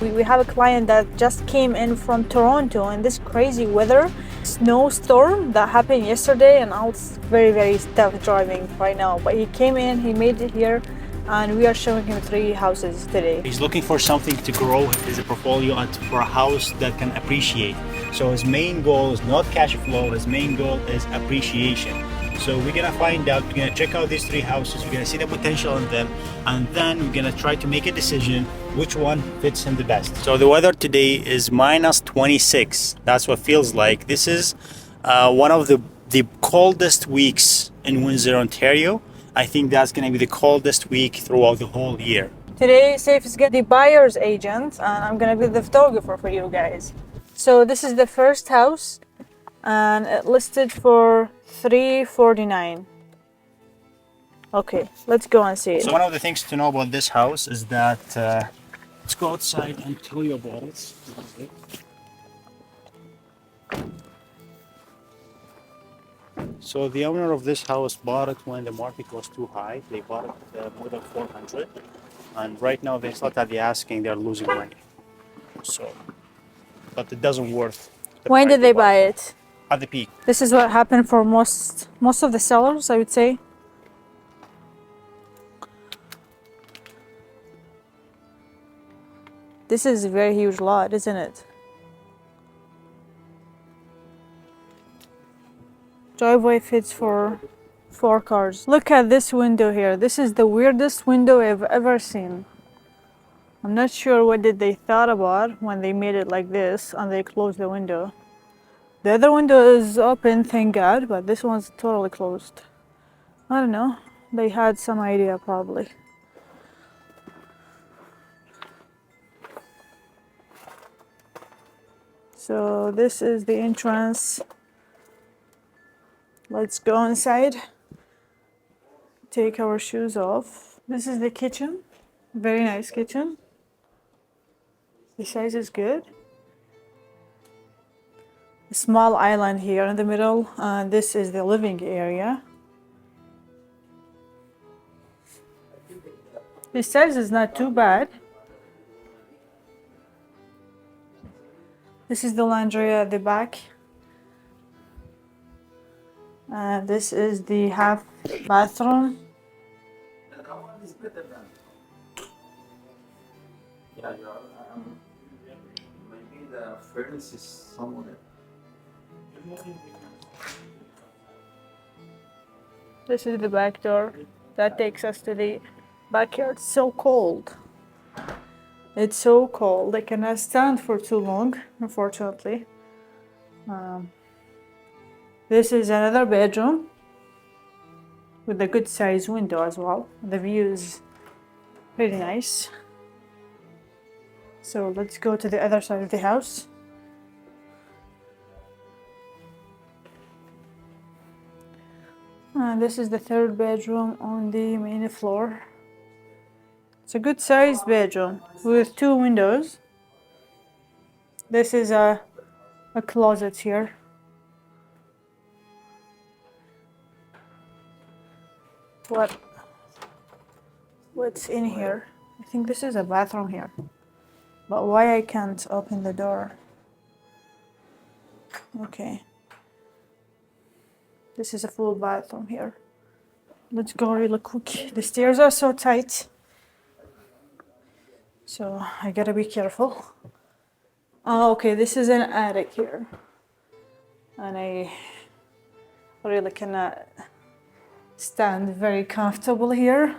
We have a client that just came in from Toronto in this crazy weather, snowstorm that happened yesterday, and now it's very, very tough driving right now. But he came in, he made it here, and we are showing him 3 houses today. He's looking for something to grow his portfolio and for a house that can appreciate. So his main goal is not cash flow, his main goal is appreciation. So we're gonna find out, we're gonna check out these 3 houses, we're gonna see the potential in them, and then we're gonna try to make a decision which one fits him the best. So the weather today is minus 26. That's what feels like. This is one of the coldest weeks in Windsor, Ontario. I think that's gonna be the coldest week throughout the whole year. Today, Saif is the buyer's agent, and I'm gonna be the photographer for you guys. So this is the first house, and it listed for $349. Okay, let's go and see it. So one of the things to know about this house is that let's go outside and tell you about it. So the owner of this house bought it when the market was too high. They bought it more than 400, and right now they thought that they're asking, they're losing money. So, but it doesn't worth. When did they buy it? At the peak. This is what happened for most of the sellers, I would say. This is a very huge lot, isn't it? Driveway fits for 4 cars. Look at this window here. This is the weirdest window I've ever seen. I'm not sure what did they thought about when they made it like this and they closed the window. The other window is open, thank God, but this one's totally closed. I don't know. They had some idea probably. So this is the entrance. Let's go inside. Take our shoes off. This is the kitchen. Very nice kitchen. The size is good. A small island here in the middle. This is the living area. The size is not too bad. This is the laundry at the back. This is the half bathroom. Yeah, maybe the furnace is somewhere. This is the back door. That takes us to the backyard. It's so cold. It's so cold. I cannot stand for too long, unfortunately. This is another bedroom with a good size window as well. The view is pretty nice. So let's go to the other side of the house. This is the 3rd bedroom on the main floor. It's a good sized bedroom with 2 windows. This is a closet here. What's in here? I think this is a bathroom here. But why I can't open the door? Okay. This is a full bathroom here. Let's go really quick. The stairs are so tight. So I gotta be careful. Oh, okay, this is an attic here. And I really cannot stand very comfortable here.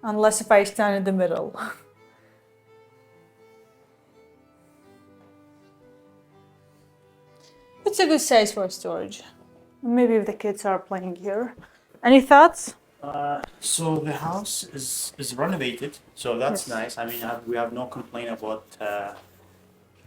Unless if I stand in the middle. It's a good size for storage. Maybe if the kids are playing here. Any thoughts? So the house is renovated, so that's Yes. nice. I mean, we have no complaint about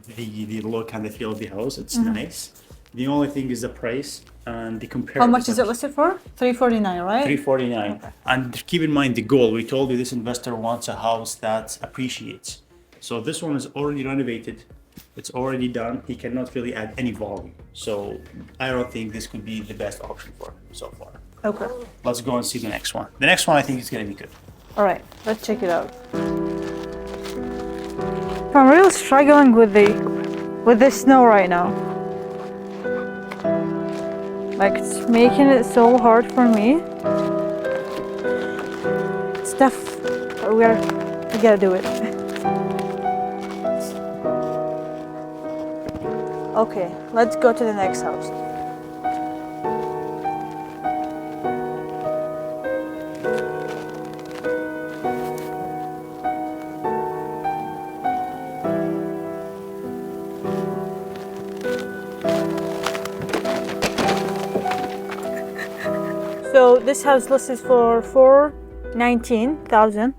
the look and the feel of the house. It's nice. The only thing is the price and the comparison. How much is it listed for? $349, right? $349. Okay. And keep in mind the goal. We told you this investor wants a house that appreciates. So this one is already renovated. It's already done. He cannot really add any volume. So I don't think this could be the best option for him so far. Okay. Let's go and see the next one. The next one I think is going to be good. All right, let's check it out. I'm really struggling with the snow right now. Like it's making it so hard for me. Stuff, we gotta do it. Okay, let's go to the next house. So this house listed for 419,000,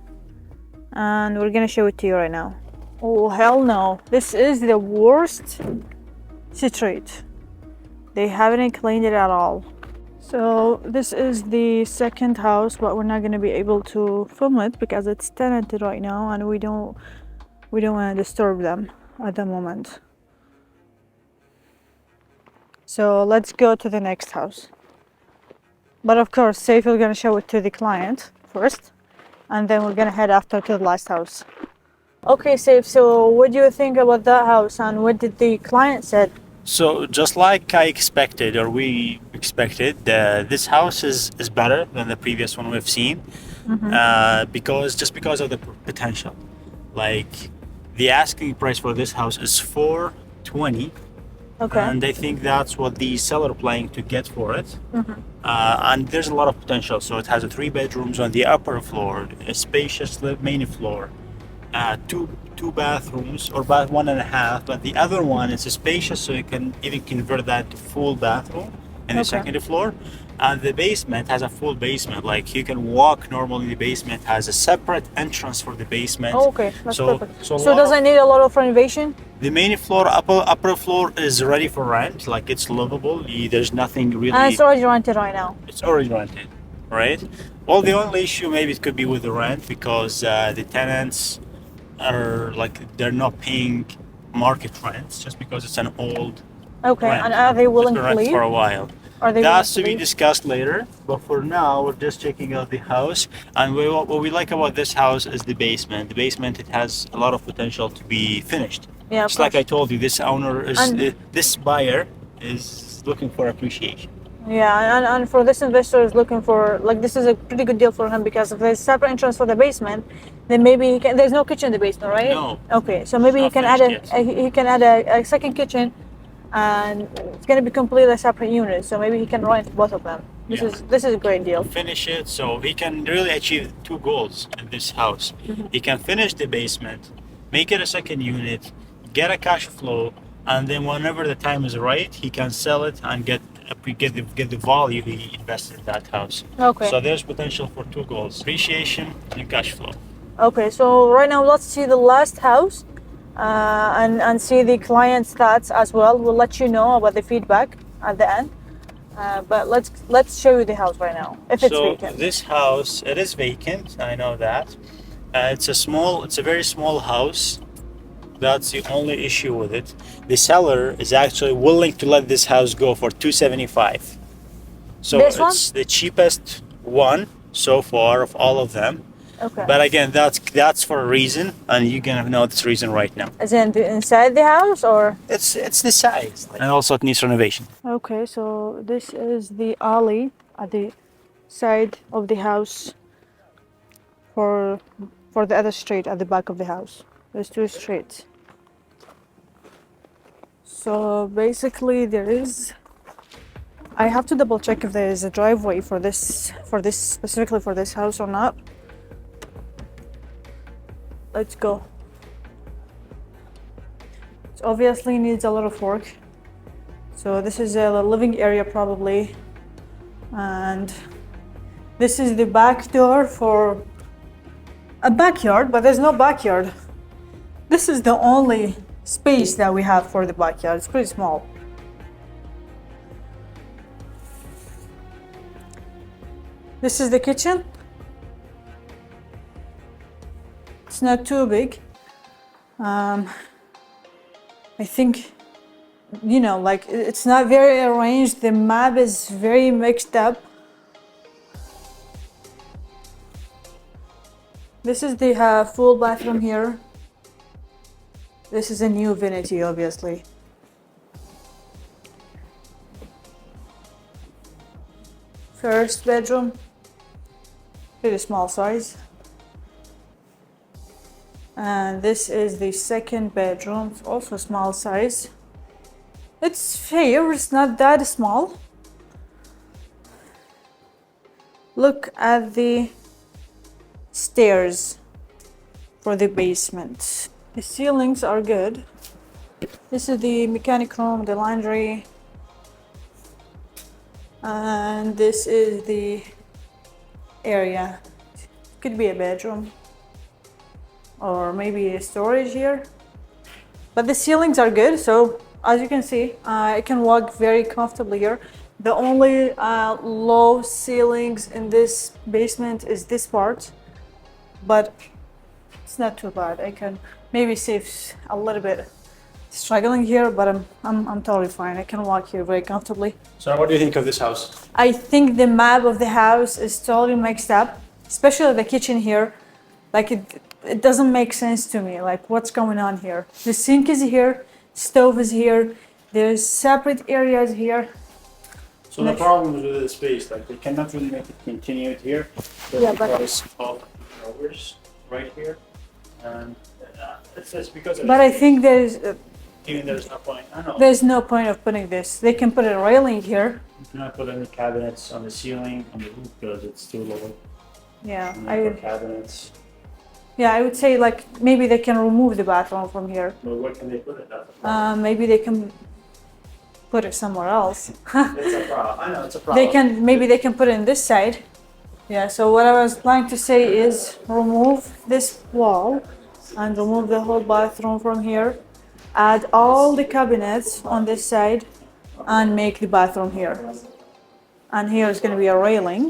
and we're gonna show it to you right now. Oh hell no! This is the worst street. They haven't cleaned it at all. So this is the second house, but we're not gonna be able to film it because it's tenanted right now, and we don't want to disturb them at the moment. So let's go to the next house. But of course, Saif is gonna show it to the client first, and then we're gonna head after to the last house. Okay, Saif, so what do you think about that house, and what did the client said? So just like I expected, or we expected, this house is better than the previous one we've seen, because of the potential. Like the asking price for this house is 420. Okay. And I think that's what the seller planning to get for it. And there's a lot of potential. So it has 3 bedrooms on the upper floor, a spacious main floor, two bathrooms, or bath 1.5, but the other one is spacious, so you can even convert that to full bathroom in the second floor. And the basement has a full basement, like you can walk normally. The basement has a separate entrance for the basement. Oh, okay, that's perfect. So does it need a lot of renovation? the main floor, upper floor is ready for rent, like it's livable. There's nothing really. And it's already rented right now. It's already rented, right? Well, the only issue maybe it could be with the rent, because the tenants are like they're not paying market rents just because it's an old. Okay, rent. and are they willing It's been to rent leave? for a while? Are they That's to willing be discussed later, but for now we're just checking out the house. And what we like about this house is the basement. The basement, it has a lot of potential to be finished. Yeah, Just like I told you, this owner is this buyer is looking for appreciation. Yeah, and for this investor is looking for, like, this is a pretty good deal for him, because if there's separate entrance for the basement, then maybe he can, there's no kitchen in the basement, right? No. Okay, so maybe he Not can finished add he can add a second kitchen, and it's gonna be completely separate units. So maybe he can rent both of them. This is a great deal. Finish it, so he can really achieve 2 goals in this house. He can finish the basement, make it a second unit, get a cash flow, and then whenever the time is right, he can sell it and get the value he invested in that house. Okay. So there's potential for 2 goals: appreciation and cash flow. Okay, so right now let's see the last house, and see the client's thoughts as well. We'll let you know about the feedback at the end. But let's show you the house right now, if it's vacant. This house, it is vacant. I know that. It's a very small house. That's the only issue with it. The seller is actually willing to let this house go for 275. So This one? it's the cheapest one so far of all of them. Okay. But again, that's for a reason, and you're gonna know this reason right now. Is it inside the house, or? It's the size, and also it needs renovation. Okay, so this is the alley at the side of the house for the other street at the back of the house. There's 2 streets. So basically I have to double check if there is a driveway for this specifically for this house or not. Let's go. It obviously needs a lot of work. So this is a living area probably, and this is the back door for a backyard, but there's no backyard. This is the only space that we have for the backyard. It's pretty small. This is the kitchen. It's not too big. I think, like, it's not very arranged. The map is very mixed up. This is the full bathroom here. This is a new vanity, obviously. First bedroom, pretty small size. And this is the second bedroom, also small size. It's fair, it's not that small. Look at the stairs for the basement. The ceilings are good. This is the mechanic room, the laundry. And this is the area. Could be a bedroom or maybe a storage here. But the ceilings are good, so as you can see, I can walk very comfortably here. The only low ceilings in this basement is this part, but it's not too bad. I can maybe save a little bit. Struggling here, but I'm totally fine. I can walk here very comfortably. So what do you think of this house? I think the map of the house is totally mixed up, especially the kitchen here. Like it doesn't make sense to me. Like what's going on here? The sink is here, stove is here. There's separate areas here. So the problem with this space, like they cannot really make it continued here. Yeah, but- because of drawers right here, and it's just because of But I think even there's no point. I know. there's no point of putting this. They can put a railing here. You cannot put any cabinets on the ceiling, on the roof, because it's too low. Yeah, And I then would. put cabinets. Yeah, I would say like maybe they can remove the bathroom from here. But where can they put it? That's a problem. Maybe they can put it somewhere else. It's a problem. I know it's a problem. Maybe they can put it in this side. Yeah, so what I was trying to say is remove this wall and remove the whole bathroom from here. Add all the cabinets on this side and make the bathroom here. And here is going to be a railing.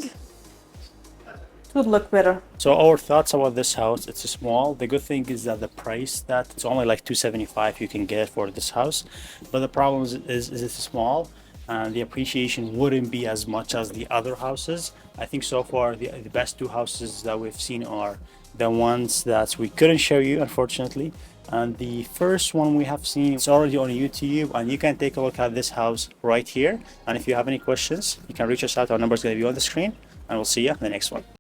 It would look better. So our thoughts about this house, it's small. The good thing is that the price that it's only like $275 you can get for this house. But the problem is it's small and the appreciation wouldn't be as much as the other houses. I think so far the best two houses that we've seen are the ones that we couldn't show you, unfortunately. And the first one we have seen, it's already on YouTube, and you can take a look at this house right here. And if you have any questions, you can reach us out. Our number is going to be on the screen, and we'll see you in the next one.